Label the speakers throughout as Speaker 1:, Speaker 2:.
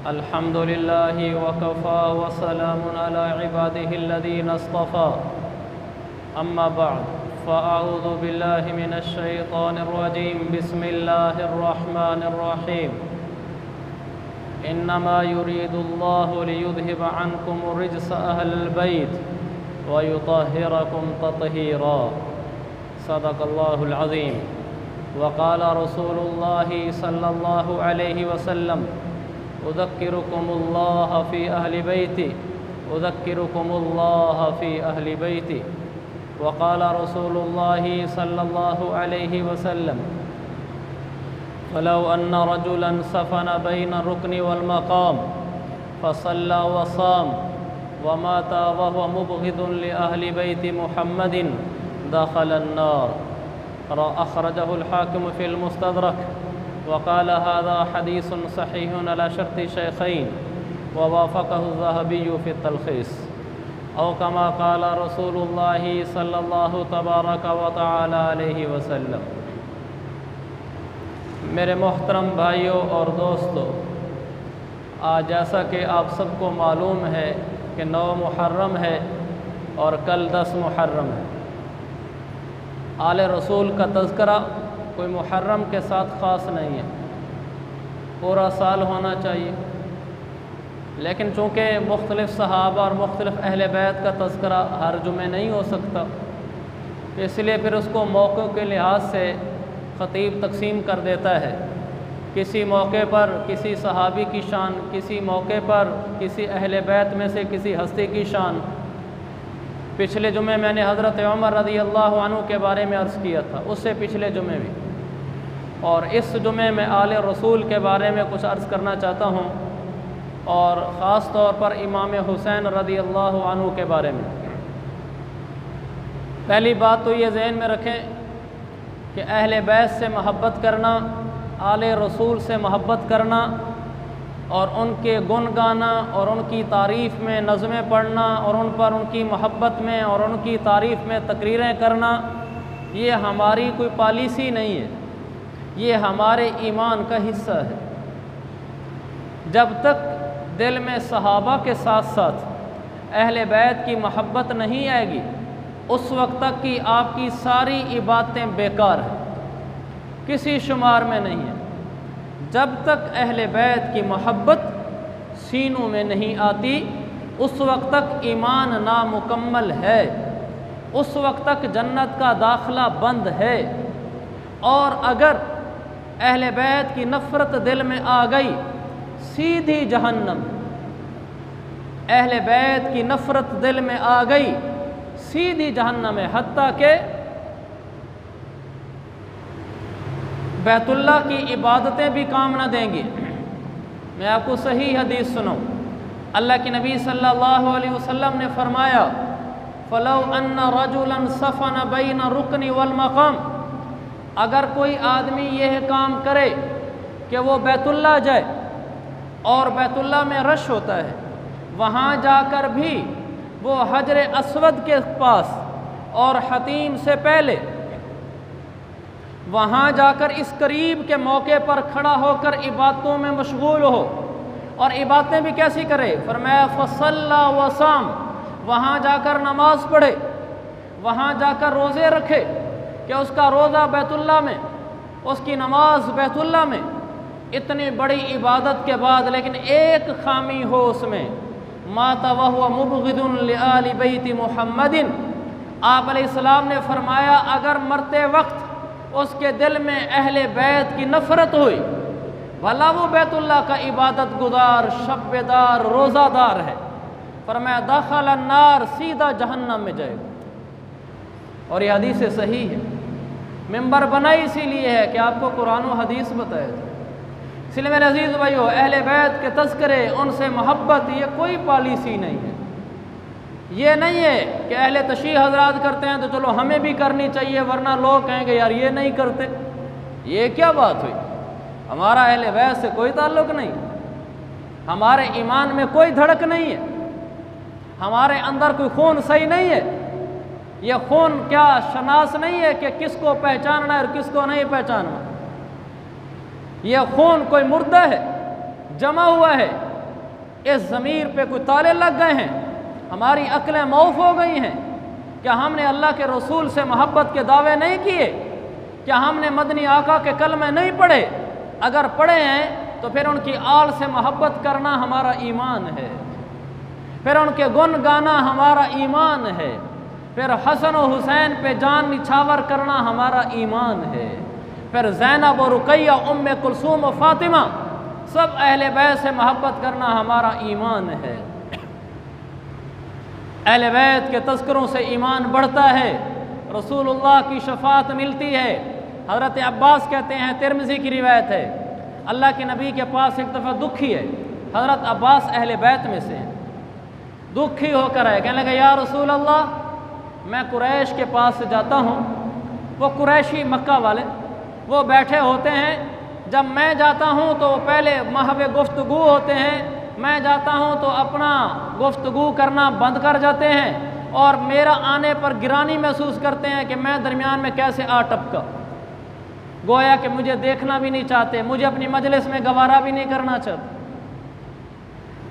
Speaker 1: الحمد لله وكفى وسلام على عباده الذين اصطفى أما بعد فأعوذ بالله من الشيطان الرجيم بسم الله الرحمن الرحيم إنما يريد الله ليذهب عنكم الرجس أهل البيت ويطهركم تطهيرا صدق الله العظيم وقال رسول الله صلى الله عليه وسلم أذكركم الله في أهل بيتي أذكركم الله في أهل بيتي وقال رسول الله صلى الله عليه وسلم فلو أن رجلا سفن بين الركن والمقام فصلى وصام ومات وهو مبغض لأهل بيت محمد دخل النار أخرجه الحاكم في المستدرك وقال هذا حديث صحيح على شرط الشيخين ووافقه الذهبي في التلخيص أو كما قال رسول الله صلى الله تبارك وتعالى عليه وسلم۔ میرے محترم بھائیوں اور دوستو، آج جیسا کہ آپ سب کو معلوم ہے کہ 9 محرم ہے اور کل 10 محرم ہے۔ آل رسول کا تذکرہ کوئی محرم کے ساتھ خاص نہیں ہے، پورا سال ہونا چاہیے، لیکن چونکہ مختلف صحابہ اور مختلف اہل بیت کا تذکرہ ہر جمعے نہیں ہو سکتا، اس لیے پھر اس کو موقع کے لحاظ سے خطیب تقسیم کر دیتا ہے۔ کسی موقع پر کسی صحابی کی شان، کسی موقع پر کسی اہل بیت میں سے کسی ہستی کی شان۔ پچھلے جمعے میں نے حضرت عمر رضی اللہ عنہ کے بارے میں عرض کیا تھا، اس سے پچھلے جمعے بھی، اور اس جمعے میں آل رسول کے بارے میں کچھ عرض کرنا چاہتا ہوں، اور خاص طور پر امام حسین رضی اللہ عنہ کے بارے میں۔ پہلی بات تو یہ ذہن میں رکھیں کہ اہل بیت سے محبت کرنا، آل رسول سے محبت کرنا اور ان کے گن گانا اور ان کی تعریف میں نظمیں پڑھنا اور ان پر ان کی محبت میں اور ان کی تعریف میں تقریریں کرنا، یہ ہماری کوئی پالیسی نہیں ہے، یہ ہمارے ایمان کا حصہ ہے۔ جب تک دل میں صحابہ کے ساتھ ساتھ اہل بیت کی محبت نہیں آئے گی، اس وقت تک کہ آپ کی ساری عبادتیں بیکار ہیں، کسی شمار میں نہیں ہیں۔ جب تک اہل بیت کی محبت سینوں میں نہیں آتی، اس وقت تک ایمان نامکمل ہے، اس وقت تک جنت کا داخلہ بند ہے۔ اور اگر اہل بیت کی نفرت دل میں آ گئی، سیدھی جہنم۔ اہل بیت کی نفرت دل میں آ گئی، سیدھی جہنم ہے، حتیٰ کہ بیت اللہ کی عبادتیں بھی کام نہ دیں گی۔ میں آپ کو صحیح حدیث سنوں، اللہ کے نبی صلی اللہ علیہ وسلم نے فرمایا فَلَوْ أَنَّ رَجُلًا سَفَنَ بَيْنَ الرُّكْنِ وَالْمَقَامِ، اگر کوئی آدمی یہ کام کرے کہ وہ بیت اللہ جائے، اور بیت اللہ میں رش ہوتا ہے، وہاں جا کر بھی وہ حجر اسود کے پاس اور حتیم سے پہلے وہاں جا کر اس قریب کے موقع پر کھڑا ہو کر عبادتوں میں مشغول ہو، اور عبادتیں بھی کیسی کرے؟ فرمایا فصلی وصام، وہاں جا کر نماز پڑھے، وہاں جا کر روزے رکھے کہ اس کا روزہ بیت اللہ میں، اس کی نماز بیت اللہ میں، اتنی بڑی عبادت کے بعد لیکن ایک خامی ہو اس میں، مات وہو مبغض لآل بیت محمد، آپ علیہ السلام نے فرمایا اگر مرتے وقت اس کے دل میں اہل بیت کی نفرت ہوئی، بھلا وہ بیت اللہ کا عبادت گزار، شب دار، روزہ دار ہے، فرمایا دخل النار، سیدھا جہنم میں جائے گا۔ اور یہ حدیث صحیح ہے۔ ممبر بنا اسی لیے ہے کہ آپ کو قرآن و حدیث بتائے تھے۔ اس لیے میرے عزیز بھائیو، اہل بیت کے تذکرے، ان سے محبت، یہ کوئی پالیسی نہیں ہے۔ یہ نہیں ہے کہ اہل تشیع حضرات کرتے ہیں تو چلو ہمیں بھی کرنی چاہیے، ورنہ لوگ کہیں گے یار یہ نہیں کرتے۔ یہ کیا بات ہوئی؟ ہمارا اہل بیت سے کوئی تعلق نہیں، ہمارے ایمان میں کوئی دھڑک نہیں ہے، ہمارے اندر کوئی خون صحیح نہیں ہے۔ یہ خون کیا شناس نہیں ہے کہ کس کو پہچاننا ہے اور کس کو نہیں پہچاننا۔ یہ خون کوئی مردہ ہے، جمع ہوا ہے، اس ضمیر پہ کوئی تالے لگ گئے ہیں، ہماری عقلیں معاف ہو گئی ہیں؟ کیا ہم نے اللہ کے رسول سے محبت کے دعوے نہیں کیے؟ کیا ہم نے مدنی آقا کے کلمے نہیں پڑھے؟ اگر پڑھے ہیں تو پھر ان کی آل سے محبت کرنا ہمارا ایمان ہے، پھر ان کے گن گانا ہمارا ایمان ہے، پھر حسن و حسین پہ جان نچھاور کرنا ہمارا ایمان ہے، پھر زینب و رقیہ، ام کلثوم و فاطمہ، سب اہل بیت سے محبت کرنا ہمارا ایمان ہے۔ اہل بیت کے تذکروں سے ایمان بڑھتا ہے، رسول اللہ کی شفاعت ملتی ہے۔ حضرت عباس کہتے ہیں، ترمذی کی روایت ہے، اللہ کے نبی کے پاس ایک دفعہ دکھی ہے، حضرت عباس اہل بیت میں سے ہیں، دکھی ہو کر آئے، کہنے لگا یا رسول اللہ میں قریش کے پاس سے جاتا ہوں، وہ قریشی مکہ والے وہ بیٹھے ہوتے ہیں، جب میں جاتا ہوں تو پہلے محو گفتگو ہوتے ہیں، میں جاتا ہوں تو اپنا گفتگو کرنا بند کر جاتے ہیں، اور میرا آنے پر گرانی محسوس کرتے ہیں کہ میں درمیان میں کیسے آ ٹپکا، گویا کہ مجھے دیکھنا بھی نہیں چاہتے، مجھے اپنی مجلس میں گوارا بھی نہیں کرنا چاہتے۔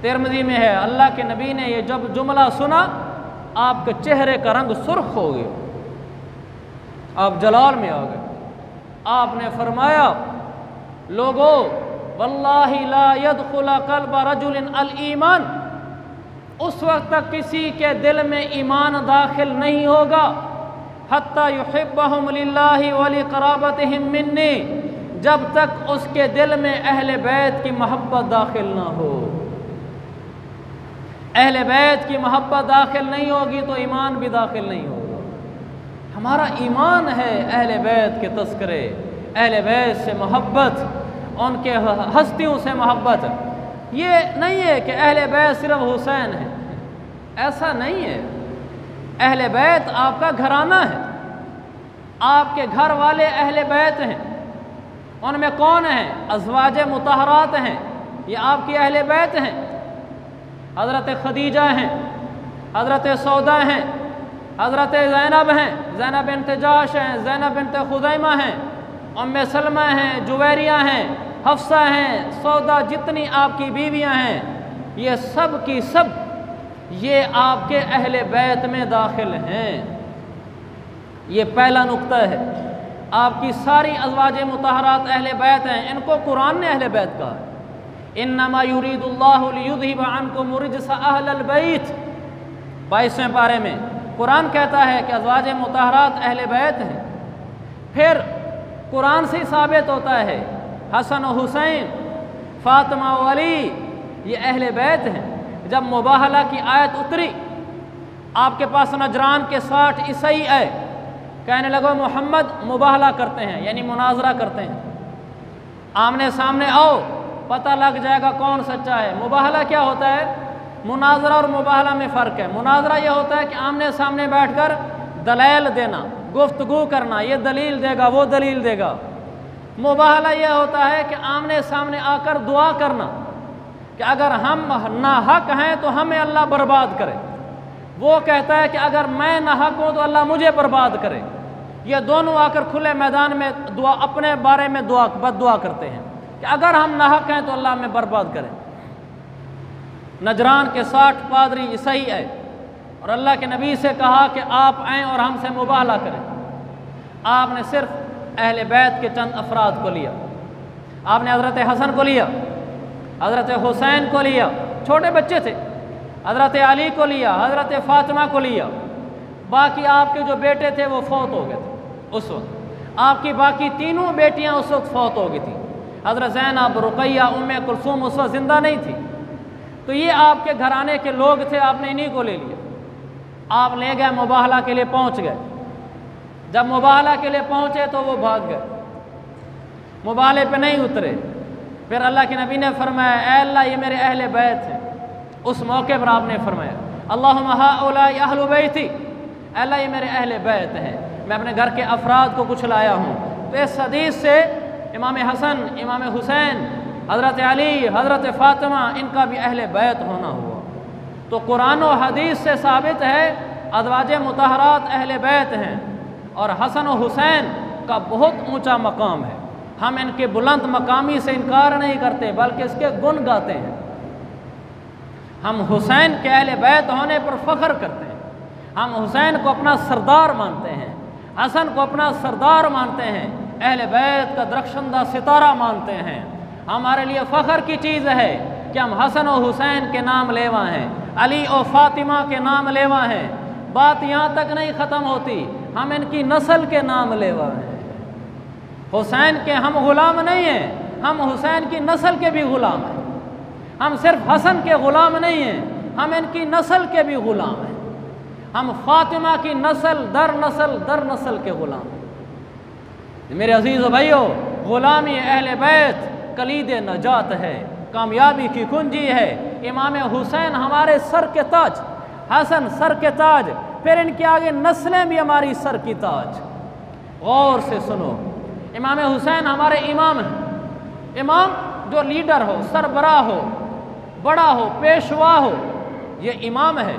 Speaker 1: ترمذی میں ہے، اللہ کے نبی نے یہ جب جملہ سنا، آپ کے چہرے کا رنگ سرخ ہو گیا، آپ جلال میں آ گئے۔ آپ نے فرمایا لوگو واللہ لا يدخل قلب رجل الایمان، اس وقت تک کسی کے دل میں ایمان داخل نہیں ہوگا حتی یحبہم للہ ولقرابتہم منی، جب تک اس کے دل میں اہل بیت کی محبت داخل نہ ہو۔ اہل بیت کی محبت داخل نہیں ہوگی تو ایمان بھی داخل نہیں ہوگا۔ ہمارا ایمان ہے اہل بیت کے تذکرے، اہل بیت سے محبت، ان کے ہستیوں سے محبت۔ یہ نہیں ہے کہ اہل بیت صرف حسین ہے، ایسا نہیں ہے۔ اہل بیت آپ کا گھرانہ ہے، آپ کے گھر والے اہل بیت ہیں۔ ان میں کون ہیں؟ ازواج مطہرات ہیں، یہ آپ کی اہل بیت ہیں۔ حضرت خدیجہ ہیں، حضرت سودا ہیں، حضرت زینب ہیں، زینب بنت جاش ہیں، زینب بنت خزیمہ ہیں، ام سلمہ ہیں، جویریہ ہیں، حفصہ ہیں، سودا، جتنی آپ کی بیویاں ہیں، یہ سب کی سب یہ آپ کے اہل بیت میں داخل ہیں۔ یہ پہلا نقطہ ہے۔ آپ کی ساری ازواج مطہرات اہل بیت ہیں، ان کو قرآن نے اہل بیت کہا ہے۔ انما یرید اللہ لیذھب عنکم الرجس اہل البیت، 22ویں پارے میں قرآن کہتا ہے کہ ازواج مطہرات اہل بیت ہیں۔ پھر قرآن سے ثابت ہوتا ہے حسن و حسین، فاطمہ و علی یہ اہل بیت ہیں۔ جب مباہلہ کی آیت اتری، آپ کے پاس نجران کے 60 عیسائی آئے، کہنے لگو محمد مباہلہ کرتے ہیں، یعنی مناظرہ کرتے ہیں، آمنے سامنے آؤ، پتہ لگ جائے گا کون سچا ہے۔ مباہلہ کیا ہوتا ہے؟ مناظرہ اور مباہلہ میں فرق ہے۔ مناظرہ یہ ہوتا ہے کہ آمنے سامنے بیٹھ کر دلائل دینا، گفتگو کرنا، یہ دلیل دے گا، وہ دلیل دے گا۔ مباہلہ یہ ہوتا ہے کہ آمنے سامنے آ کر دعا کرنا کہ اگر ہم ناحق ہیں تو ہمیں اللہ برباد کرے، وہ کہتا ہے کہ اگر میں ناحق ہوں تو اللہ مجھے برباد کرے۔ یہ دونوں آ کر کھلے میدان میں دعا، اپنے بارے میں بد دعا کرتے ہیں کہ اگر ہم ناحق ہیں تو اللہ ہمیں برباد کرے۔ نجران کے 60 پادری عیسائی آئے اور اللہ کے نبی سے کہا کہ آپ آئیں اور ہم سے مباہلہ کریں۔ آپ نے صرف اہل بیت کے چند افراد کو لیا، آپ نے حضرت حسن کو لیا، حضرت حسین کو لیا، چھوٹے بچے تھے، حضرت علی کو لیا، حضرت فاطمہ کو لیا، باقی آپ کے جو بیٹے تھے وہ فوت ہو گئے تھے اس وقت۔ آپ کی باقی تینوں بیٹیاں اس وقت فوت ہو گئی تھیں، حضرت زینب، رقیہ، ام کلثوم اس وقت زندہ نہیں تھی۔ تو یہ آپ کے گھرانے کے لوگ تھے، آپ نے انہی کو لے لیا۔ آپ لے گئے، مباہلہ کے لیے پہنچ گئے۔ جب مباہلہ کے لیے پہنچے تو وہ بھاگ گئے، مباہلے پہ نہیں اترے۔ پھر اللہ کے نبی نے فرمایا اے اللہ یہ میرے اہل بیت ہیں۔ اس موقع پر آپ نے فرمایا اللہم ہؤلاء اہل بیتی، اے اللہ یہ میرے اہل بیت ہیں، میں اپنے گھر کے افراد کو کچھ لایا ہوں۔ تو اس حدیث سے امام حسن، امام حسین، حضرت علی، حضرت فاطمہ، ان کا بھی اہل بیت ہونا ہوا۔ تو قرآن و حدیث سے ثابت ہے ازواج مطہرات اہل بیت ہیں، اور حسن و حسین کا بہت اونچا مقام ہے۔ ہم ان کے بلند مقامی سے انکار نہیں کرتے بلکہ اس کے گن گاتے ہیں۔ ہم حسین کے اہل بیت ہونے پر فخر کرتے ہیں، ہم حسین کو اپنا سردار مانتے ہیں، حسن کو اپنا سردار مانتے ہیں، اہل بیت کا درخشندہ ستارہ مانتے ہیں۔ ہمارے لیے فخر کی چیز ہے کہ ہم حسن و حسین کے نام لیوا ہیں، علی و فاطمہ کے نام لیوا ہیں۔ بات یہاں تک نہیں ختم ہوتی، ہم ان کی نسل کے نام لیوا ہیں۔ حسین کے ہم غلام نہیں ہیں، ہم حسین کی نسل کے بھی غلام ہیں۔ ہم صرف حسن کے غلام نہیں ہیں، ہم ان کی نسل کے بھی غلام ہیں۔ ہم فاطمہ کی نسل در نسل کے غلام ہیں۔ میرے عزیز و بھائیو، غلامی اہل بیت کلید نجات ہے، کامیابی کی کنجی ہے۔ امام حسین ہمارے سر کے تاج، حسن سر کے تاج، پھر ان کے آگے نسلیں بھی ہماری سر کی تاج۔ غور سے سنو، امام حسین ہمارے امام ہیں۔ امام جو لیڈر ہو، سربراہ ہو، بڑا ہو، پیشوا ہو، یہ امام ہے۔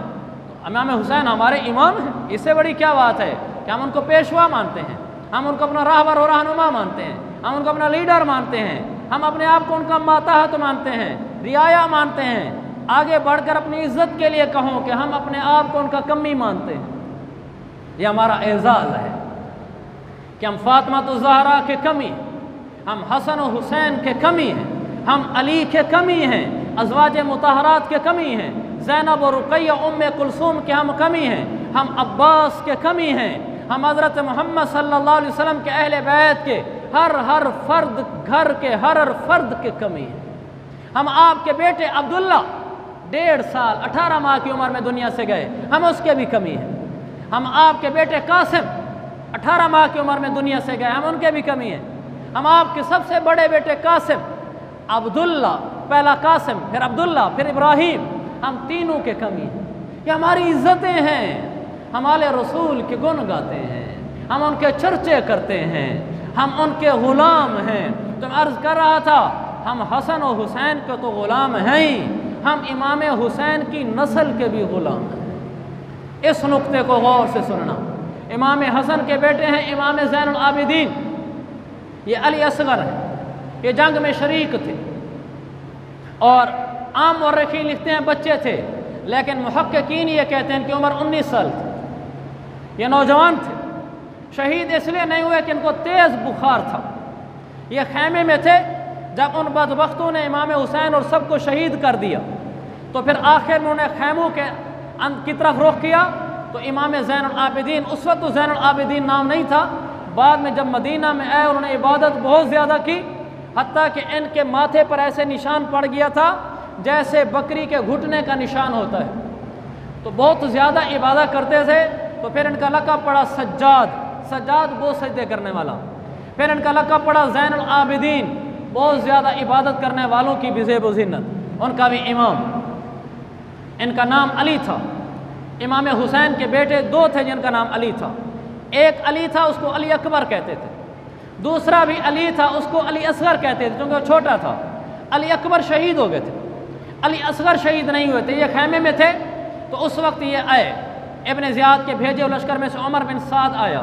Speaker 1: امام حسین ہمارے امام ہیں، اس سے بڑی کیا بات ہے کہ ہم ان کو پیشوا مانتے ہیں، ہم ان کو اپنا راہبر و رہنما مانتے ہیں، ہم ان کو اپنا لیڈر مانتے ہیں، ہم اپنے آپ کو ان کا ماتحت مانتے ہیں، رعایا مانتے ہیں۔ آگے بڑھ کر اپنی عزت کے لیے کہوں کہ ہم اپنے آپ کو ان کا کمی مانتے ہیں۔ یہ ہمارا اعزاز ہے کہ ہم فاطمہ الزہرا کے کمی، ہم حسن و حسین کے کمی ہیں، ہم علی کے کمی ہیں، ازواج مطہرات کے کمی ہیں، زینب و رقیہ ام کلثوم کے ہم کمی ہیں، ہم عباس کے کمی ہیں، ہم حضرت محمد صلی اللہ علیہ وسلم کے اہل بیت کے ہر فرد، گھر کے ہر فرد کے کمی ہیں۔ ہم آپ کے بیٹے عبداللہ 1.5 سال 18 ماہ کی عمر میں دنیا سے گئے، ہم اس کے بھی کمی ہیں۔ ہم آپ کے بیٹے قاسم 18 ماہ کی عمر میں دنیا سے گئے، ہم ان کے بھی کمی ہیں۔ ہم آپ کے سب سے بڑے بیٹے قاسم، عبداللہ، پہلا قاسم، پھر عبداللہ، پھر ابراہیم، ہم تینوں کے کمی ہیں۔ یہ ہماری عزتیں ہیں، ہم آل رسول کے گن گاتے ہیں، ہم ان کے چرچے کرتے ہیں، ہم ان کے غلام ہیں۔ تو میں عرض کر رہا تھا، ہم حسن و حسین کے تو غلام ہیں ہی، ہم امام حسین کی نسل کے بھی غلام ہیں۔ اس نقطے کو غور سے سننا۔ امام حسن کے بیٹے ہیں امام زین العابدین، یہ علی اصغر ہے، یہ جنگ میں شریک تھے، اور عام مورخین لکھتے ہیں بچے تھے، لیکن محققین یہ کہتے ہیں کہ عمر 19 سال تھی، یہ نوجوان تھے۔ شہید اس لیے نہیں ہوئے کہ ان کو تیز بخار تھا، یہ خیمے میں تھے جب ان بدبختوں نے امام حسین اور سب کو شہید کر دیا، تو پھر آخر میں انہیں خیموں کی طرف رخ کیا۔ تو امام زین العابدین، اس وقت تو زین العابدین نام نہیں تھا، بعد میں جب مدینہ میں آئے انہوں نے عبادت بہت زیادہ کی، حتیٰ کہ ان کے ماتھے پر ایسے نشان پڑ گیا تھا جیسے بکری کے گھٹنے کا نشان ہوتا ہے، تو بہت زیادہ عبادت کرتے تھے۔ تو پھر ان کا لقب پڑا سجاد، سجاد بہت سجدے کرنے والا۔ پھر ان کا لقب پڑا زین العابدین، بہت زیادہ عبادت کرنے والوں کی بھی زیب و زینت، ان کا بھی امام۔ ان کا نام علی تھا۔ امام حسین کے بیٹے 2 تھے جن کا نام علی تھا، ایک علی تھا اس کو علی اکبر کہتے تھے، دوسرا بھی علی تھا اس کو علی اصغر کہتے تھے کیونکہ وہ چھوٹا تھا۔ علی اکبر شہید ہو گئے تھے، علی اصغر شہید نہیں ہوئے تھے، یہ خیمے میں تھے۔ تو اس وقت یہ آئے، ابن زیاد کے بھیجے ہوئے لشکر میں سے عمر بن سعد آیا،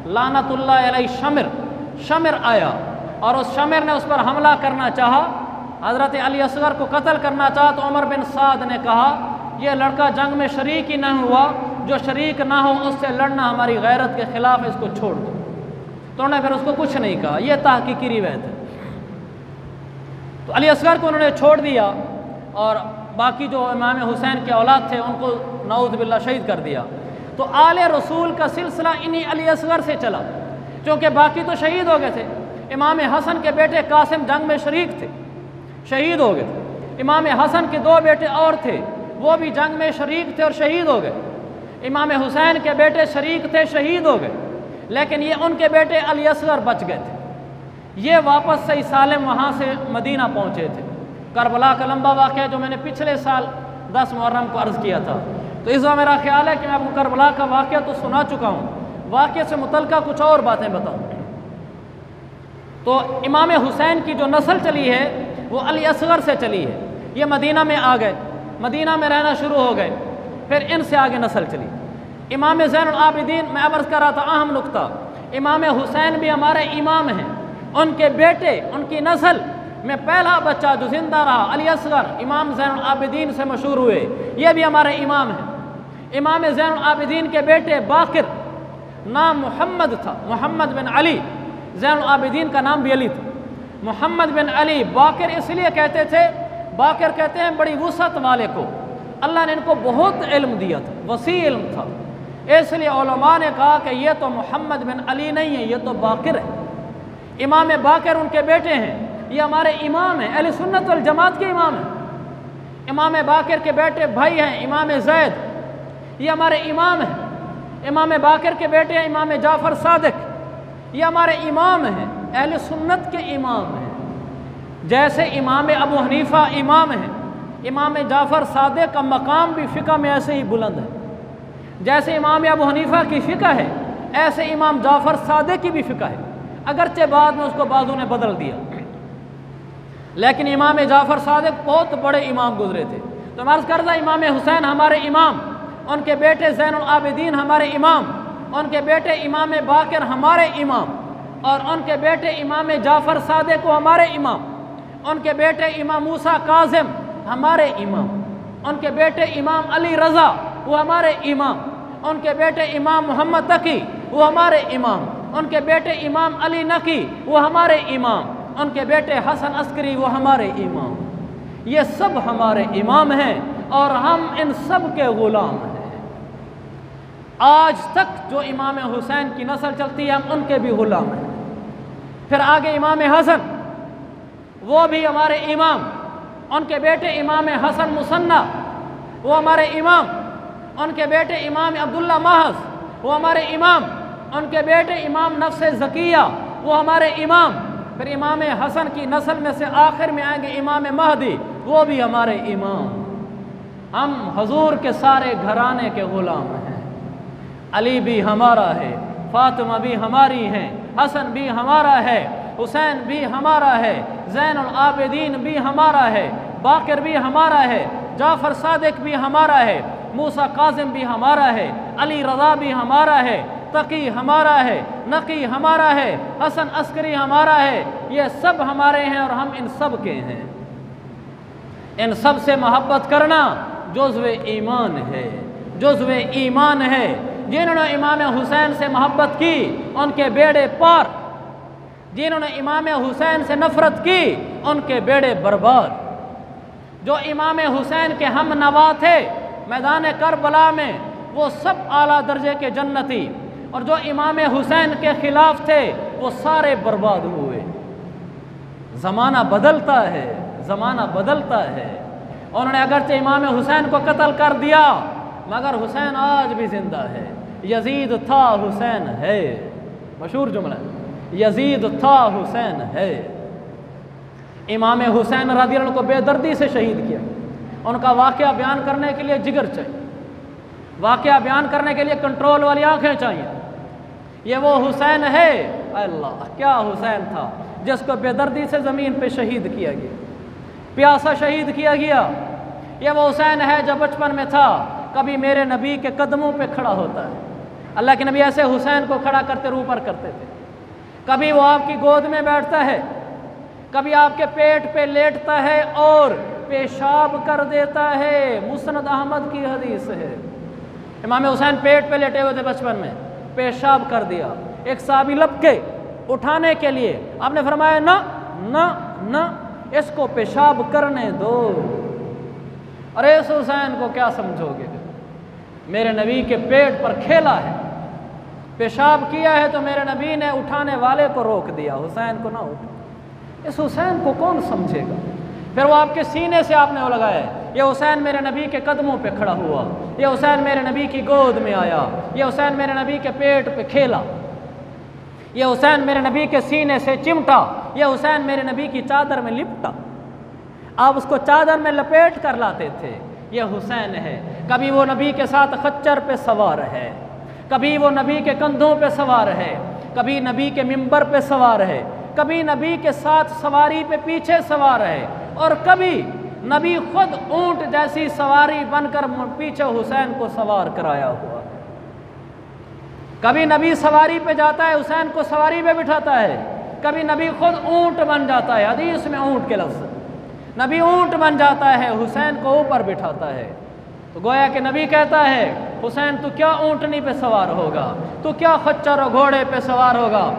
Speaker 1: لعنت اللہ علیہ شمر آیا، اور اس شمر نے اس پر حملہ کرنا چاہا، حضرت علی اصغر کو قتل کرنا چاہا۔ تو عمر بن سعد نے کہا یہ لڑکا جنگ میں شریک ہی نہ ہوا، جو شریک نہ ہو اس سے لڑنا ہماری غیرت کے خلاف ہے، اس کو چھوڑ دو۔ تو انہوں نے پھر اس کو کچھ نہیں کہا، یہ تحقیقی روایت ہے۔ تو علی اصغر کو انہوں نے چھوڑ دیا، اور باقی جو امام حسین کے اولاد تھے ان کو نعوذ باللہ شہید کر دیا۔ تو آل رسول کا سلسلہ انہی علی اصغر سے چلا، کیونکہ باقی تو شہید ہو گئے تھے۔ امام حسن کے بیٹے قاسم جنگ میں شریک تھے، شہید ہو گئے تھے۔ امام حسن کے 2 بیٹے اور تھے، وہ بھی جنگ میں شریک تھے اور شہید ہو گئے۔ امام حسین کے بیٹے شریک تھے، شہید ہو گئے، لیکن یہ ان کے بیٹے علی اصغر بچ گئے تھے۔ یہ واپس صحیح سالم وہاں سے مدینہ پہنچے تھے۔ کربلا کا لمبا واقعہ جو میں نے پچھلے سال 10 محرم کو عرض کیا تھا، تو اس وقت میرا خیال ہے کہ میں آپ کو کربلا کا واقعہ تو سنا چکا ہوں، واقعے سے متعلقہ کچھ اور باتیں بتاؤں۔ تو امام حسین کی جو نسل چلی ہے وہ علی اصغر سے چلی ہے۔ یہ مدینہ میں آ گئے، مدینہ میں رہنا شروع ہو گئے، پھر ان سے آگے نسل چلی۔ امام زین العابدین، میں عرض کر رہا تھا اہم نقطہ، امام حسین بھی ہمارے امام ہیں، ان کے بیٹے، ان کی نسل میں پہلا بچہ جو زندہ رہا علی اصغر امام زین العابدین سے مشہور ہوئے، یہ بھی ہمارے امام ہیں۔ امام زین العابدین کے بیٹے باقر، نام محمد تھا، محمد بن علی، زین العابدین کا نام بھی علی تھا، محمد بن علی۔ باقر اس لیے کہتے تھے، باقر کہتے ہیں بڑی وسعت والے کو، اللہ نے ان کو بہت علم دیا تھا، وسیع علم تھا، اس لیے علماء نے کہا کہ یہ تو محمد بن علی نہیں ہے، یہ تو باقر ہے۔ امام باقر ان کے بیٹے ہیں، یہ ہمارے امام ہیں، اہل سنت والجماعت کے امام ہیں۔ امام باقر کے بیٹے بھائی ہیں امام زید، یہ ہمارے امام ہیں۔ امام باقر کے بیٹے ہیں امام جعفر صادق، یہ ہمارے امام ہیں، اہل سنت کے امام ہیں۔ جیسے امام ابو حنیفہ امام ہیں، امام جعفر صادق کا مقام بھی فقہ میں ایسے ہی بلند ہے۔ جیسے امام ابو حنیفہ کی فقہ ہے، ایسے امام جعفر صادق کی بھی فقہ ہے، اگرچہ بعد میں اس کو بعضوں نے بدل دیا، لیکن امام جعفر صادق بہت بڑے امام گزرے تھے۔ تو عرض کردہ امام حسین ہمارے امام، ان کے بیٹے زین العابدین ہمارے امام، ان کے بیٹے امام باقر ہمارے امام، اور ان کے بیٹے امام جعفر صادق وہ ہمارے امام، ان کے بیٹے امام موسیٰ کاظم ہمارے امام، ان کے بیٹے امام علی رضا وہ ہمارے امام، ان کے بیٹے امام محمد تقی وہ ہمارے امام، ان کے بیٹے امام علی نقی وہ ہمارے امام، ان کے بیٹے حسن عسکری وہ ہمارے امام۔ یہ سب ہمارے امام ہیں اور ہم ان سب کے غلام ہیں۔ آج تک جو امام حسین کی نسل چلتی ہے ہم ان کے بھی غلام ہیں۔ پھر آگے امام حسن، وہ بھی ہمارے امام، ان کے بیٹے امام حسن مصنع وہ ہمارے امام، ان کے بیٹے امام عبداللہ محض وہ ہمارے امام، ان کے بیٹے امام نفس زکیہ وہ ہمارے امام۔ پھر امام حسن کی نسل میں سے آخر میں آئیں گے امام مہدی، وہ بھی ہمارے امام۔ ہم حضور کے سارے گھرانے کے غلام ہیں۔ علی بھی ہمارا ہے، فاطمہ بھی ہماری ہیں، حسن بھی ہمارا ہے، حسین بھی ہمارا ہے، زین العابدین بھی ہمارا ہے، باقر بھی ہمارا ہے، جعفر صادق بھی ہمارا ہے، موسیٰ کاظم بھی ہمارا ہے، علی رضا بھی ہمارا ہے، تقی ہمارا ہے، نقی ہمارا ہے، حسن عسکری ہمارا ہے۔ یہ سب ہمارے ہیں اور ہم ان سب کے ہیں۔ ان سب سے محبت کرنا جزو ایمان ہے، جزو ایمان ہے۔ جنہوں نے امام حسین سے محبت کی ان کے بیڑے پار، جنہوں نے امام حسین سے نفرت کی ان کے بیڑے برباد۔ جو امام حسین کے ہم نوا تھے میدان کربلا میں وہ سب اعلیٰ درجے کے جنتی، اور جو امام حسین کے خلاف تھے وہ سارے برباد ہوئے۔ زمانہ بدلتا ہے، زمانہ بدلتا ہے۔ انہوں نے اگرچہ امام حسین کو قتل کر دیا مگر حسین آج بھی زندہ ہے۔ یزید تھا حسین ہے، مشہور جملہ، یزید تھا حسین ہے۔ امام حسین رضی اللہ عنہ کو بے دردی سے شہید کیا۔ ان کا واقعہ بیان کرنے کے لیے جگر چاہیے، واقعہ بیان کرنے کے لیے کنٹرول والی آنکھیں چاہیے۔ یہ وہ حسین ہے، اللہ کیا حسین تھا جس کو بے دردی سے زمین پہ شہید کیا گیا، پیاسا شہید کیا گیا۔ یہ وہ حسین ہے جو بچپن میں تھا کبھی میرے نبی کے قدموں پہ کھڑا ہوتا ہے، اللہ کے نبی ایسے حسین کو کھڑا کرتے روح پر کرتے تھے۔ کبھی وہ آپ کی گود میں بیٹھتا ہے، کبھی آپ کے پیٹ پہ لیٹتا ہے اور پیشاب کر دیتا ہے۔ مسند احمد کی حدیث ہے، امام حسین پیٹ پہ لیٹے ہوئے تھے، بچپن میں پیشاب کر دیا، ایک صحابی لپکے اٹھانے کے لیے، آپ نے فرمایا نہ نہ نہ، اس کو پیشاب کرنے دو۔ اور اس حسین کو کیا سمجھو گے؟ میرے نبی کے پیٹ پر کھیلا ہے، پیشاب کیا ہے تو میرے نبی نے اٹھانے والے کو روک دیا، حسین کو نہ اٹھا۔ اس حسین کو کون سمجھے گا؟ پھر وہ آپ کے سینے سے آپ نے وہ لگایا ہے، یہ حسین میرے نبی کے قدموں پہ کھڑا ہوا، یہ حسین میرے نبی کی گود میں آیا، یہ حسین میرے نبی کے پیٹ پہ کھیلا، یہ حسین میرے نبی کے سینے سے چمٹا، یہ حسین میرے نبی کی چادر میں لپٹا، آپ اس کو چادر میں لپیٹ کر لاتے تھے۔ یہ حسین ہے۔ کبھی وہ نبی کے ساتھ خچر پہ سوار ہے، کبھی وہ نبی کے کندھوں پہ سوار ہے، کبھی نبی کے منبر پہ سوار ہے، کبھی نبی کے ساتھ سواری پہ پیچھے سوار ہے، اور کبھی نبی خود اونٹ جیسی سواری بن کر پیچھے حسین کو سوار کرایا ہوا ہے۔ کبھی نبی سواری پہ جاتا ہے، حسین کو سواری پہ بٹھاتا ہے، کبھی نبی خود اونٹ بن جاتا ہے، حدیث میں اونٹ کے لفظ، نبی اونٹ بن جاتا ہے، حسین کو اوپر بٹھاتا ہے، تو گویا کہ نبی کہتا ہے حسین تو کیا اونٹنی پہ سوار ہوگا، تو کیا خچر و گھوڑے پہ سوار ہوگا،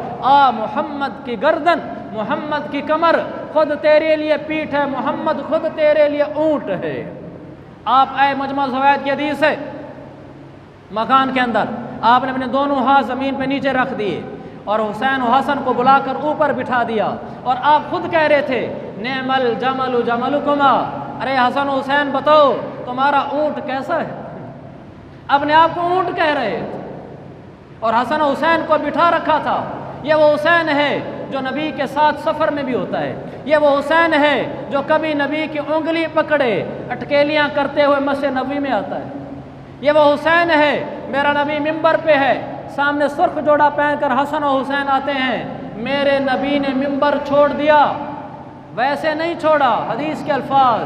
Speaker 1: محمد کی گردن، محمد کی کمر خود تیرے لیے پیٹھ ہے، محمد خود تیرے لیے اونٹ ہے۔ آپ آئے مجمع زوائد کی حدیث ہے، مکان کے اندر آپ نے اپنے دونوں ہاتھ زمین پہ نیچے رکھ دیے اور حسین و حسن کو بلا کر اوپر بٹھا دیا، اور آپ خود کہہ رہے تھے نعم الجمل جملکما، ارے حسن و حسین بتاؤ تمہارا اونٹ کیسا ہے، اپنے آپ کو اونٹ کہہ رہے تھے، اور حسن و حسین کو بٹھا رکھا تھا۔ یہ وہ حسین ہے جو نبی کے ساتھ سفر میں بھی ہوتا ہے، یہ وہ حسین ہے جو کبھی نبی کی انگلی پکڑے اٹکیلیاں کرتے ہوئے مسجد نبوی میں آتا ہے، یہ وہ حسین ہے، میرا نبی ممبر پہ ہے، سامنے سرخ جوڑا پہن کر حسن و حسین آتے ہیں، میرے نبی نے ممبر چھوڑ دیا، ویسے نہیں چھوڑا، حدیث کے الفاظ،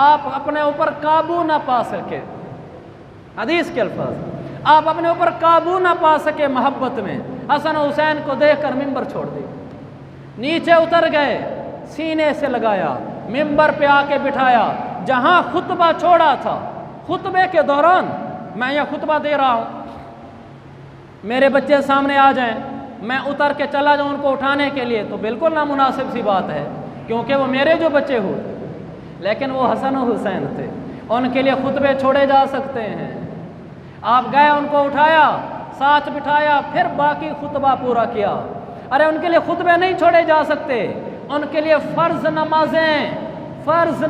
Speaker 1: آپ اپنے اوپر قابو نہ پا سکے، حدیث کے الفاظ، آپ اپنے اوپر قابو نہ پا سکے محبت میں، حسن و حسین کو دیکھ کر ممبر چھوڑ دی، نیچے اتر گئے، سینے سے لگایا، ممبر پہ آ کے بٹھایا، جہاں خطبہ چھوڑا تھا، خطبے کے دوران میں یہ خطبہ دے رہا ہوں، میرے بچے سامنے آ جائیں، میں اتر کے چلا جاؤں ان کو اٹھانے کے لیے تو بالکل نامناسب سی بات ہے، کیونکہ وہ میرے جو بچے ہوئے، لیکن وہ حسن و حسین تھے، ان کے لیے خطبے چھوڑے جا سکتے ہیں، آپ گئے ان کو اٹھایا، ساتھ بٹھایا، پھر باقی خطبہ پورا کیا، ارے ان کے لیے خطبے نہیں چھوڑے جا سکتے، ان کے لیے فرض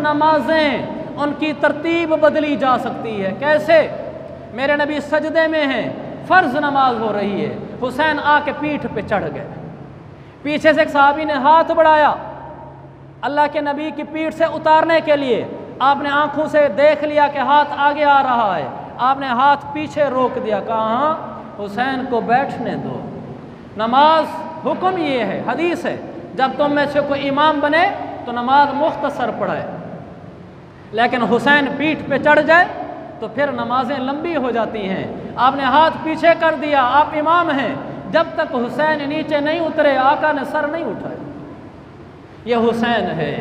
Speaker 1: نمازیں ان کی ترتیب بدلی جا سکتی ہے، کیسے؟ میرے نبی سجدے میں ہیں، فرض نماز ہو رہی ہے، حسین آ کے پیٹھ پہ چڑھ گئے، پیچھے سے ایک صحابی نے ہاتھ بڑھایا اللہ کے نبی کی پیٹھ سے اتارنے کے لیے، آپ نے آنکھوں سے دیکھ لیا کہ ہاتھ آگے آ رہا ہے، آپ نے ہاتھ پیچھے روک دیا، کہا حسین کو بیٹھنے دو، نماز حکم یہ ہے، حدیث ہے، جب تم میں سے کوئی امام بنے تو نماز مختصر پڑھائے، لیکن حسین پیٹھ پہ چڑھ جائے تو پھر نمازیں لمبی ہو جاتی ہیں، آپ نے ہاتھ پیچھے کر دیا، آپ امام ہیں، جب تک حسین نیچے نہیں اترے آقا نے سر نہیں اٹھائے، یہ حسین ہے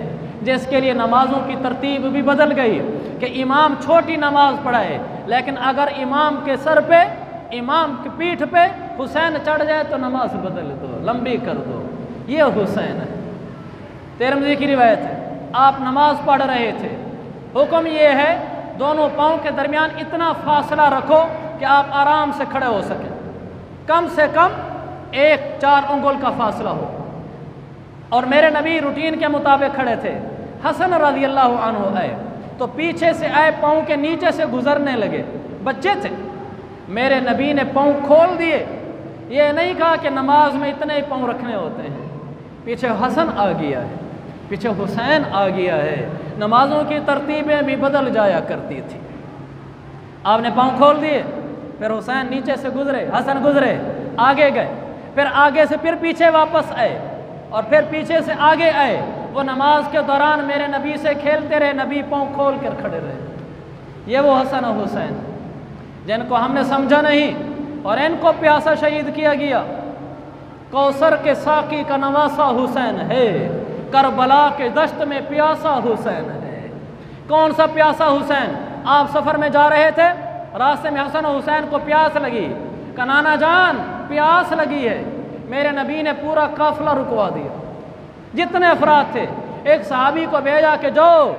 Speaker 1: جس کے لیے نمازوں کی ترتیب بھی بدل گئی کہ امام چھوٹی نماز پڑھائے، لیکن اگر امام کے سر پہ، امام کی پیٹھ پہ حسین چڑھ جائے تو نماز بدل دو، لمبی کر دو، یہ حسین ہے۔ ترمذی کی روایت ہے، آپ نماز پڑھ رہے تھے، حکم یہ ہے دونوں پاؤں کے درمیان اتنا فاصلہ رکھو کہ آپ آرام سے کھڑے ہو سکیں، کم سے کم 1-4 انگل کا فاصلہ ہو، اور میرے نبی روٹین کے مطابق کھڑے تھے، حسن رضی اللہ عنہ آئے تو پیچھے سے آئے، پاؤں کے نیچے سے گزرنے لگے، بچے تھے، میرے نبی نے پاؤں کھول دیے، یہ نہیں کہا کہ نماز میں اتنے ہی پاؤں رکھنے ہوتے ہیں، پیچھے حسن آ گیا ہے، پیچھے حسین آ گیا ہے، نمازوں کی ترتیبیں بھی بدل جایا کرتی تھی، آپ نے پاؤں کھول دیے، پھر حسین نیچے سے گزرے، حسن گزرے، آگے گئے، پھر آگے سے پھر پیچھے واپس آئے، اور پھر پیچھے سے آگے آئے، وہ نماز کے دوران میرے نبی سے کھیلتے رہے، نبی پاؤں کھول کر کھڑے رہے، یہ وہ حسن و حسین جن کو ہم نے سمجھا نہیں اور ان کو پیاسا شہید کیا گیا۔ کوثر کے ساقی کا نواسا حسین ہے، کربلا کے دشت میں پیاسا حسین ہے۔ کون سا پیاسا حسین؟ آپ سفر میں جا رہے تھے، راستے میں حسن و حسین کو پیاس لگی، کہ نانا جان پیاس لگی ہے، میرے نبی نے پورا قافلہ رکوا دیا، جتنے افراد تھے، ایک صحابی کو بھیجا کہ جاؤ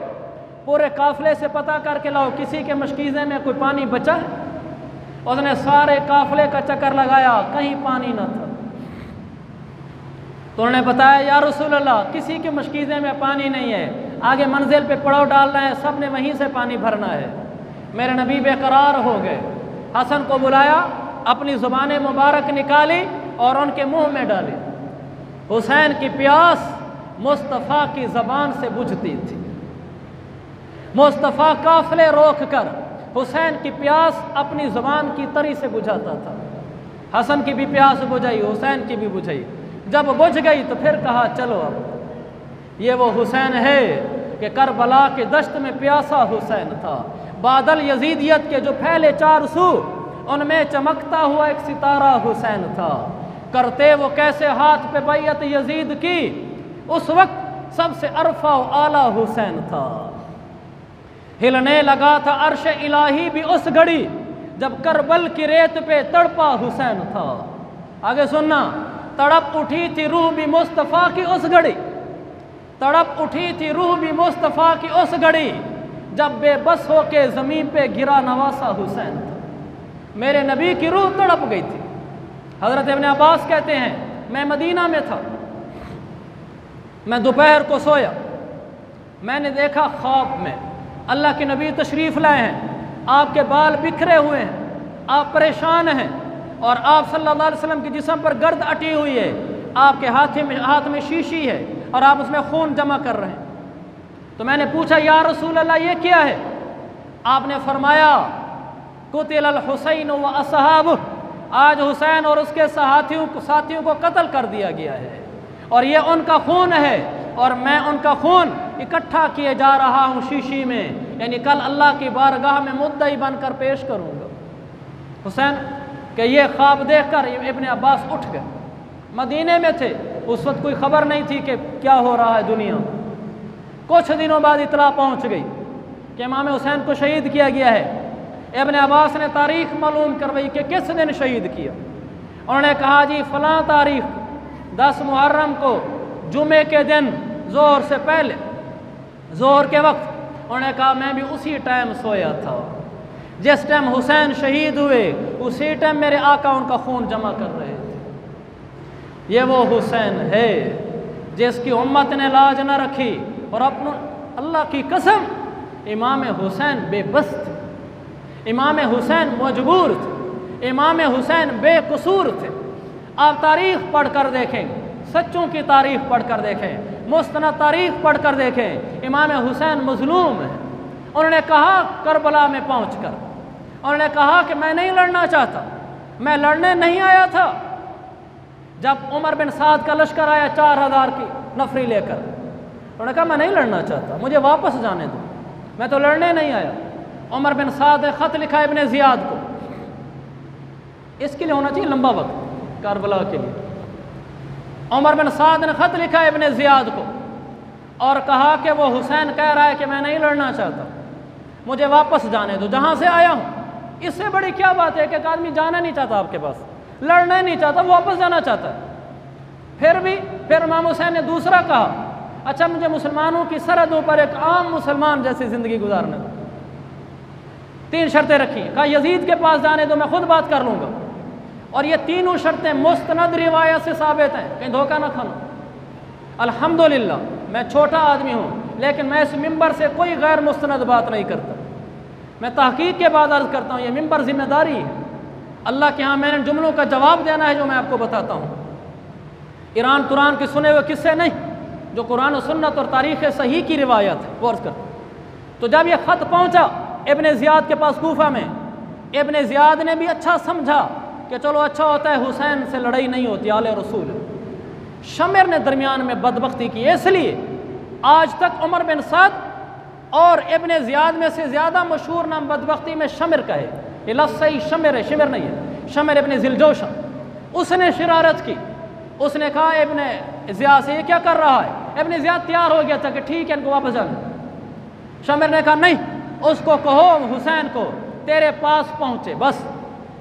Speaker 1: پورے قافلے سے پتہ کر کے لاؤ کسی کے مشکیزے میں کوئی پانی بچا ہے، اس نے سارے قافلے کا چکر لگایا، کہیں پانی نہ تھا، تو انہوں نے بتایا یا رسول اللہ کسی کے مشکیزے میں پانی نہیں ہے، آگے منزل پہ پڑاؤ ڈالنا ہے، سب نے وہیں سے پانی بھرنا ہے۔ میرے نبی بے قرار ہو گئے، حسن کو بلایا، اپنی زبان مبارک نکالی اور ان کے منہ میں ڈالی، حسین کی پیاس مصطفیٰ کی زبان سے بجھتی تھی، مصطفیٰ قافلے روک کر حسین کی پیاس اپنی زبان کی تری سے بجھاتا تھا، حسن کی بھی پیاس بجھائی، حسین کی بھی بجھائی، جب بجھ گئی تو پھر کہا چلو اب یہ وہ حسین ہے کہ کربلا کے دشت میں پیاسا حسین تھا، بادل یزیدیت کے جو پھیلے 4 سو ان میں چمکتا ہوا ایک ستارہ حسین تھا، کرتے وہ کیسے ہاتھ پہ بیعت یزید کی، اس وقت سب سے عرفہ و اعلیٰ حسین تھا، ہلنے لگا تھا عرش الہی بھی اس گھڑی جب کربل کی ریت پہ تڑپا حسین تھا۔ آگے سننا، تڑپ اٹھی تھی روح بھی مصطفیٰ کی اس گھڑی، تڑپ اٹھی تھی روح بھی مصطفیٰ کی اس گھڑی جب بے بس ہو کے زمین پہ گرا نواسا حسین تھا۔ میرے نبی کی روح تڑپ گئی تھی۔ حضرت ابن عباس کہتے ہیں میں مدینہ میں تھا، میں دوپہر کو سویا، میں نے دیکھا خواب میں اللہ کے نبی تشریف لائے ہیں، آپ کے بال بکھرے ہوئے ہیں، آپ پریشان ہیں، اور آپ صلی اللہ علیہ وسلم کے جسم پر گرد اٹی ہوئی ہے، آپ کے ہاتھ میں شیشی ہے اور آپ اس میں خون جمع کر رہے ہیں۔ تو میں نے پوچھا یا رسول اللہ یہ کیا ہے؟ آپ نے فرمایا قتل الحسین و اصحابہ، آج حسین اور اس کے ساتھیوں کو قتل کر دیا گیا ہے، اور یہ ان کا خون ہے اور میں ان کا خون اکٹھا کیے جا رہا ہوں شیشی میں، یعنی کل اللہ کی بارگاہ میں مدعی بن کر پیش کروں گا۔ حسین کہ یہ خواب دیکھ کر ابن عباس اٹھ گئے، مدینے میں تھے، اس وقت کوئی خبر نہیں تھی کہ کیا ہو رہا ہے دنیا۔ کچھ دنوں بعد اطلاع پہنچ گئی کہ امام حسین کو شہید کیا گیا ہے۔ ابن عباس نے تاریخ معلوم کروائی کہ کس دن شہید کیا، انہوں نے کہا جی فلاں تاریخ 10 محرم کو جمعے کے دن ظہر سے پہلے، ظہر کے وقت، انہوں نے کہا میں بھی اسی ٹائم سویا تھا جس ٹائم حسین شہید ہوئے، اسی ٹائم میرے آقا ان کا خون جمع کر رہے تھے۔ یہ وہ حسین ہے جس کی امت نے لاج نہ رکھی، اور اپنا اللہ کی قسم امام حسین بے بس تھے، امام حسین مجبور تھے، امام حسین بے قصور تھے۔ آپ تاریخ پڑھ کر دیکھیں، سچوں کی تاریخ پڑھ کر دیکھیں، مستند تاریخ پڑھ کر دیکھیں، امام حسین مظلوم ہیں۔ انہوں نے کہا کربلا میں پہنچ کر، انہوں نے کہا کہ میں نہیں لڑنا چاہتا، میں لڑنے نہیں آیا تھا۔ جب عمر بن سعد کا لشکر آیا 4000 کی نفری لے کر، انہوں نے کہا میں نہیں لڑنا چاہتا، مجھے واپس جانے دو، میں تو لڑنے نہیں آیا۔ عمر بن سعد نے خط لکھا ابن زیاد کو، اس کے لیے ہونا چاہیے لمبا وقت کربلا کے لیے۔ عمر بن سعد نے خط لکھا ابن زیاد کو اور کہا کہ وہ حسین کہہ رہا ہے کہ میں نہیں لڑنا چاہتا، مجھے واپس جانے دو جہاں سے آیا ہوں۔ اس سے بڑی کیا بات ہے کہ ایک آدمی جانا نہیں چاہتا آپ کے پاس، لڑنا نہیں چاہتا، واپس جانا چاہتا ہے۔ پھر امام حسین نے دوسرا کہا اچھا مجھے مسلمانوں کی سرحدوں پر ایک عام مسلمان جیسی زندگی گزارنے دو۔ 3 شرطیں رکھی، کہا یزید کے پاس جانے دو، میں خود بات کر لوں گا، اور یہ تینوں شرطیں مستند روایت سے ثابت ہیں، کہیں دھوکہ نہ کھانا۔ الحمدللہ میں چھوٹا آدمی ہوں لیکن میں اس ممبر سے کوئی غیر مستند بات نہیں کرتا، میں تحقیق کے بعد عرض کرتا ہوں، یہ ممبر ذمہ داری ہے، اللہ کے ہاں میں نے جملوں کا جواب دینا ہے جو میں آپ کو بتاتا ہوں، ایران تران کے سنے ہوئے قصے نہیں، جو قرآن و سنت اور تاریخ صحیح کی روایت ہے وہ عرض کرتا ہوں۔ تو جب یہ خط پہنچا ابن زیاد کے پاس کوفہ میں، ابن زیاد نے بھی اچھا سمجھا کہ چلو اچھا ہوتا ہے حسین سے لڑائی نہیں ہوتی، آل رسول۔ شمر نے درمیان میں بدبختی کی، اس لیے آج تک عمر بن سعد اور ابن زیاد میں سے زیادہ مشہور نام بدبختی میں شمر کا ہے، یہ لفظ صحیح شمر ہے، شمر نہیں ہے، شمر ابن ذلجوشہ۔ اس نے شرارت کی، اس نے کہا ابن زیاد سے یہ کیا کر رہا ہے؟ ابن زیاد تیار ہو گیا تھا کہ ٹھیک ہے ان کو واپس جانا۔ شمر نے کہا نہیں، اس کو کہو حسین کو تیرے پاس پہنچے، بس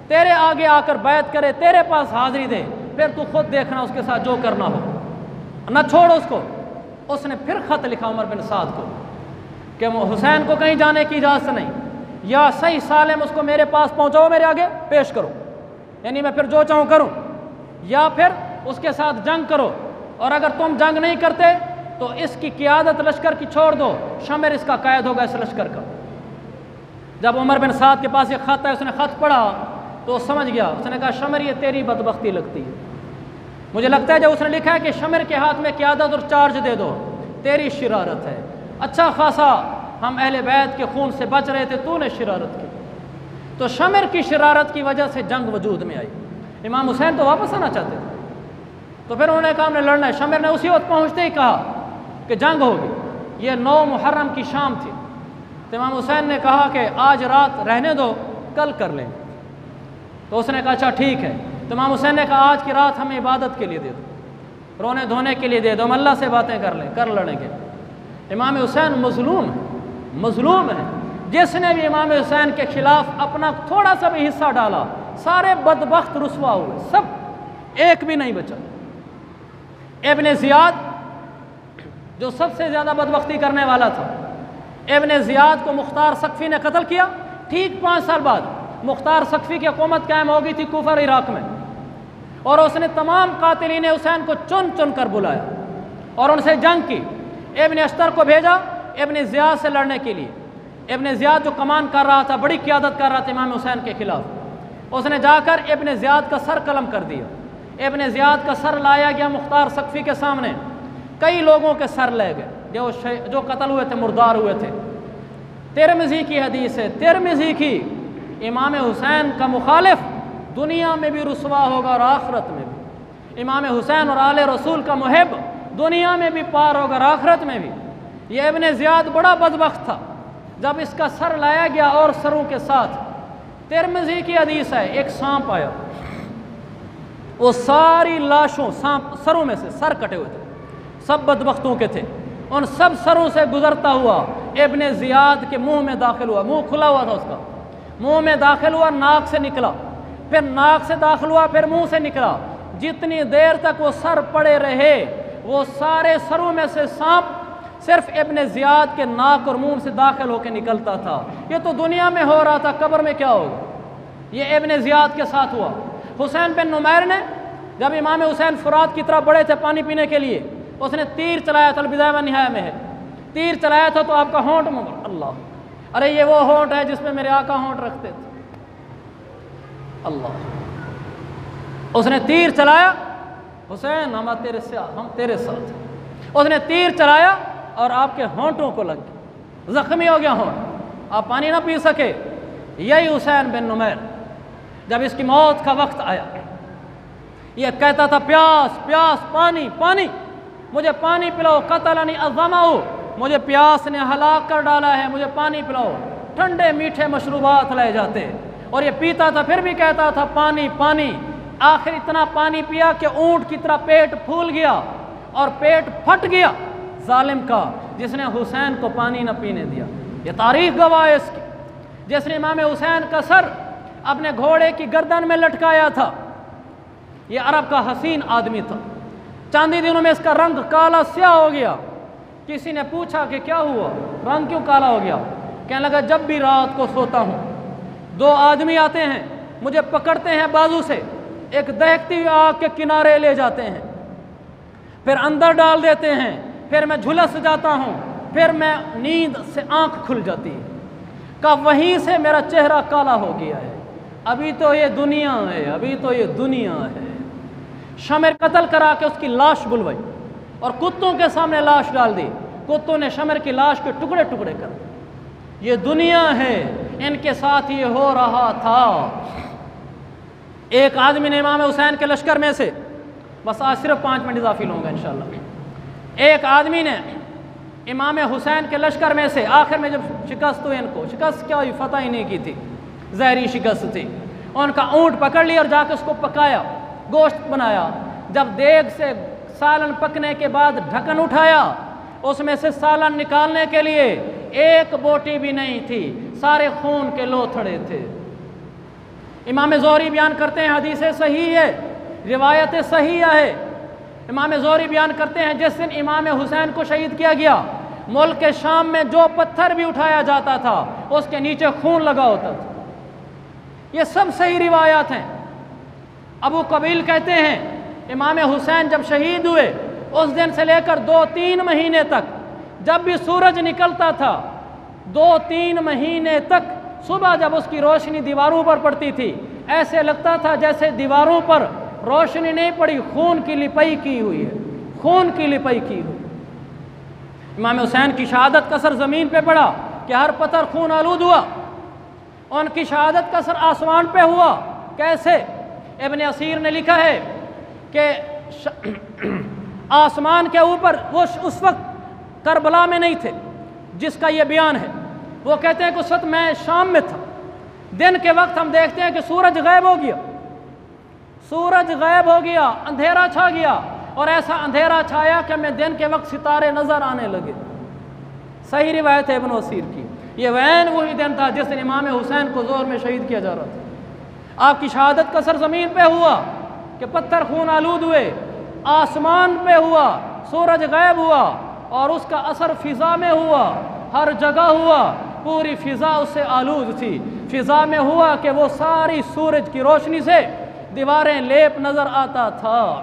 Speaker 1: تیرے آگے آ کر بیعت کرے، تیرے پاس حاضری دے، پھر تو خود دیکھنا اس کے ساتھ جو کرنا ہو، نہ چھوڑ اس کو۔ اس نے پھر خط لکھا عمر بن سعد کو کہ حسین کو کہیں جانے کی اجازت نہیں، یا صحیح سالم اس کو میرے پاس پہنچاؤ، میرے آگے پیش کرو، یعنی میں پھر جو چاہوں کروں، یا پھر اس کے ساتھ جنگ کرو، اور اگر تم جنگ نہیں کرتے تو اس کی قیادت لشکر کی چھوڑ دو، شمر اس کا قائد ہوگا اس لشکر کا۔ جب عمر بن سعد کے پاس یہ خط ہے، اس نے خط پڑھا تو وہ سمجھ گیا، اس نے کہا شمر یہ تیری بدبختی لگتی ہے، مجھے لگتا ہے جب اس نے لکھا ہے کہ شمر کے ہاتھ میں قیادت اور چارج دے دو، تیری شرارت ہے، اچھا خاصا ہم اہل بیت کے خون سے بچ رہے تھے، تو نے شرارت کی۔ تو شمر کی شرارت کی وجہ سے جنگ وجود میں آئی، امام حسین تو واپس آنا چاہتے تھے، تو پھر انہوں نے کہا ہم نے لڑنا ہے۔ شمر نے اسی وقت پہنچتے ہی کہا کہ جنگ ہوگی، یہ 9 محرم کی شام تھی، تو امام حسین نے کہا کہ آج رات رہنے دو، کل کر لیں۔ تو اس نے کہا اچھا ٹھیک ہے، تو امام حسین نے کہا آج کی رات ہمیں عبادت کے لیے دے دو، رونے دھونے کے لیے دے دو، ہم اللہ سے باتیں کر لڑیں گے۔ امام حسین مظلوم ہے۔ جس نے بھی امام حسین کے خلاف اپنا تھوڑا سا بھی حصہ ڈالا سارے بدبخت رسوا ہوئے، سب، ایک بھی نہیں بچا۔ ابن زیاد جو سب سے زیادہ بدبختی کرنے والا تھا، ابن زیاد کو مختار ثقفی نے قتل کیا۔ ٹھیک 5 سال بعد مختار ثقفی کی حکومت قائم ہو گئی تھی کوفہ اور عراق میں، اور اس نے تمام قاتلین حسین کو چن چن کر بلایا اور ان سے جنگ کی۔ ابن اشتر کو بھیجا ابن زیاد سے لڑنے کے لیے۔ ابن زیاد جو کمان کر رہا تھا، بڑی قیادت کر رہا تھا امام حسین کے خلاف، اس نے جا کر ابن زیاد کا سر قلم کر دیا۔ ابن زیاد کا سر لایا گیا مختار ثقفی کے سامنے، کئی لوگوں کے سر لے گئے جو قتل ہوئے تھے، مردار ہوئے تھے۔ ترمذی کی حدیث ہے، ترمذی کی، امام حسین کا مخالف دنیا میں بھی رسوا ہوگا اور آخرت میں بھی۔ امام حسین اور آل رسول کا محب دنیا میں بھی پار ہوگا اور آخرت میں بھی۔ یہ ابن زیاد بڑا بدبخت تھا، جب اس کا سر لایا گیا اور سروں کے ساتھ، ترمذی کی حدیث ہے، ایک سانپ آیا، وہ ساری لاشوں سروں میں سے سر کٹے ہوئے تھے، سب بدبختوں کے تھے، ان سب سروں سے گزرتا ہوا ابن زیاد کے منہ میں داخل ہوا، منہ کھلا ہوا تھا اس کا، منہ میں داخل ہوا، ناک سے نکلا، پھر ناک سے داخل ہوا، پھر منہ سے نکلا۔ جتنی دیر تک وہ سر پڑے رہے، وہ سارے سروں میں سے سانپ صرف ابن زیاد کے ناک اور منہ سے داخل ہو کے نکلتا تھا۔ یہ تو دنیا میں ہو رہا تھا، قبر میں کیا ہوگا؟ یہ ابن زیاد کے ساتھ ہوا۔ حسین بن نمیر نے جب امام حسین فرات کی طرف بڑھے تھے پانی پینے کے لیے، اس نے تیر چلایا تھا، البدایہ و نہایہ میں ہے، تیر چلایا تھا تو آپ کا ہونٹ مبارک، اللہ، ارے یہ وہ ہونٹ ہے جس پہ میرے آقا ہونٹ رکھتے تھے، اللہ، اس نے تیر چلایا، حسین ہم تیرے ساتھ، اس نے تیر چلایا اور آپ کے ہونٹوں کو لگ گیا، زخمی ہو گیا ہونٹ، آپ پانی نہ پی سکے۔ یہی حسین بن نمیر جب اس کی موت کا وقت آیا، یہ کہتا تھا پیاس پیاس، پانی پانی، مجھے پانی پلاؤ، قتلنی الظمأ، مجھے پیاس نے ہلاک کر ڈالا ہے، مجھے پانی پلاؤ۔ ٹھنڈے میٹھے مشروبات لائے جاتے اور یہ پیتا تھا، پھر بھی کہتا تھا پانی پانی۔ آخر اتنا پانی پیا کہ اونٹ کی طرح پیٹ پھول گیا اور پیٹ پھٹ گیا ظالم کا، جس نے حسین کو پانی نہ پینے دیا۔ یہ تاریخ گواہ ہے اس کی۔ جس نے امام حسین کا سر اپنے گھوڑے کی گردن میں لٹکایا تھا، یہ عرب کا حسین آدمی تھا، چند ہی دنوں میں اس کا رنگ کالا سیاہ ہو گیا۔ کسی نے پوچھا کہ کیا ہوا، رنگ کیوں کالا ہو گیا؟ کہنے لگا جب بھی رات کو سوتا ہوں 2 آدمی آتے ہیں، مجھے پکڑتے ہیں بازو سے، ایک دہکتی ہوئی آگ کے کنارے لے جاتے ہیں، پھر اندر ڈال دیتے ہیں، پھر میں جھلس جاتا ہوں، پھر میں نیند سے آنکھ کھل جاتی ہے، کہ وہیں سے میرا چہرہ کالا ہو گیا ہے۔ ابھی تو یہ دنیا ہے، ابھی تو یہ دنیا ہے۔ شمر قتل کرا کے اس کی لاش بلوائی اور کتوں کے سامنے لاش ڈال دی، کتوں نے شمر کی لاش کے ٹکڑے ٹکڑے کر دیے۔ یہ دنیا ہے، ان کے ساتھ یہ ہو رہا تھا۔ ایک آدمی نے امام حسین کے لشکر میں سے، بس آج صرف 5 منٹ اضافی لوں گا انشاءاللہ، ایک آدمی نے امام حسین کے لشکر میں سے آخر میں جب شکست ہوئی، ان کو شکست کیا ہوئی، فتح ہی نہیں کی تھی، زہری شکست تھی، ان کا اونٹ پکڑ لیا اور جا کے اس کو پکایا، گوشت بنایا۔ جب دیگ سے سالن پکنے کے بعد ڈھکن اٹھایا، اس میں سے سالن نکالنے کے لیے ایک بوٹی بھی نہیں تھی، سارے خون کے لوتھڑے تھے۔ امام زہری بیان کرتے ہیں، حدیث صحیح ہے، روایت صحیح ہے، امام زہری بیان کرتے ہیں جس دن امام حسین کو شہید کیا گیا، ملک کے شام میں جو پتھر بھی اٹھایا جاتا تھا اس کے نیچے خون لگا ہوتا تھا۔ یہ سب صحیح روایات ہیں۔ ابو قبیل کہتے ہیں امام حسین جب شہید ہوئے اس دن سے لے کر 2-3 مہینے تک جب بھی سورج نکلتا تھا، 2-3 مہینے تک صبح جب اس کی روشنی دیواروں پر پڑتی تھی ایسے لگتا تھا جیسے دیواروں پر روشنی نہیں پڑی، خون کی لپائی کی ہوئی ہے، خون کی لپائی کی ہوئی۔ امام حسین کی شہادت کا اثر زمین پہ پڑا کہ ہر پتھر خون آلود ہوا، ان کی شہادت کا اثر آسمان پہ ہوا۔ کیسے؟ ابن اسیر نے لکھا ہے کہ آسمان کے اوپر وہ اس وقت کربلا میں نہیں تھے جس کا یہ بیان ہے، وہ کہتے ہیں کہ اس وقت میں شام میں تھا، دن کے وقت ہم دیکھتے ہیں کہ سورج غائب ہو گیا، سورج غائب ہو گیا، اندھیرا چھا گیا، اور ایسا اندھیرا چھایا کہ ہمیں دن کے وقت ستارے نظر آنے لگے۔ صحیح روایت ہے ابن اسیر کی۔ یہ وین وہی دن تھا جس دن امام حسین کو زور میں شہید کیا جا رہا تھا۔ آپ کی شہادت کا اثر زمین پہ ہوا کہ پتھر خون آلود ہوئے، آسمان پہ ہوا، سورج غائب ہوا، اور اس کا اثر فضا میں ہوا، ہر جگہ ہوا، پوری فضا اس سے آلود تھی۔ فضا میں ہوا کہ وہ ساری سورج کی روشنی سے دیواریں لیپ نظر آتا تھا۔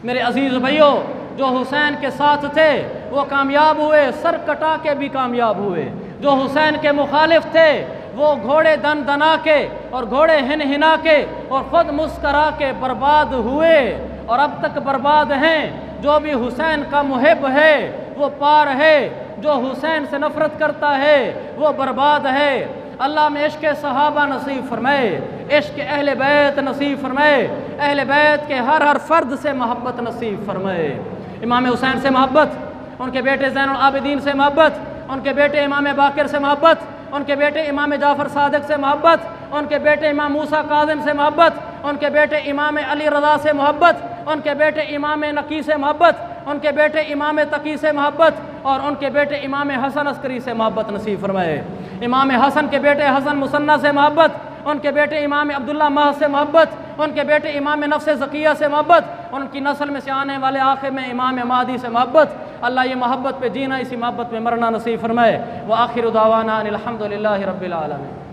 Speaker 1: میرے عزیز بھائیوں، جو حسین کے ساتھ تھے وہ کامیاب ہوئے، سر کٹا کے بھی کامیاب ہوئے۔ جو حسین کے مخالف تھے وہ گھوڑے دن دنا کے اور گھوڑے ہن ہنا کے اور خود مسکرا کے برباد ہوئے، اور اب تک برباد ہیں۔ جو بھی حسین کا محب ہے وہ پار ہے، جو حسین سے نفرت کرتا ہے وہ برباد ہے۔ اللہ میں عشق صحابہ نصیب فرمائے، عشق اہل بیت نصیب فرمائے، اہل بیت کے ہر فرد سے محبت نصیب فرمائے۔ امام حسین سے محبت، ان کے بیٹے زین العابدین سے محبت، ان کے بیٹے امام باقر سے محبت، ان کے بیٹے امام جعفر صادق سے محبت، ان کے بیٹے امام موسیٰ کاظم سے محبت، ان کے بیٹے امام علی رضا سے محبت، ان کے بیٹے امام نقی سے محبت، ان کے بیٹے امام تقی سے محبت، اور ان کے بیٹے امام حسن عسکری سے محبت نصیب فرمائے۔ امام حسن کے بیٹے حسن مصنع سے محبت، ان کے بیٹے امام عبداللہ محض سے محبت، ان کے بیٹے امام نفس زکیہ سے محبت، ان کی نسل میں سے آنے والے آخر میں امام مہدی سے محبت۔ اللہ یہ محبت پہ جینا، اسی محبت پہ مرنا نصیب فرمائے۔ وآخر دعوانا ان الحمد للہ رب العالمین۔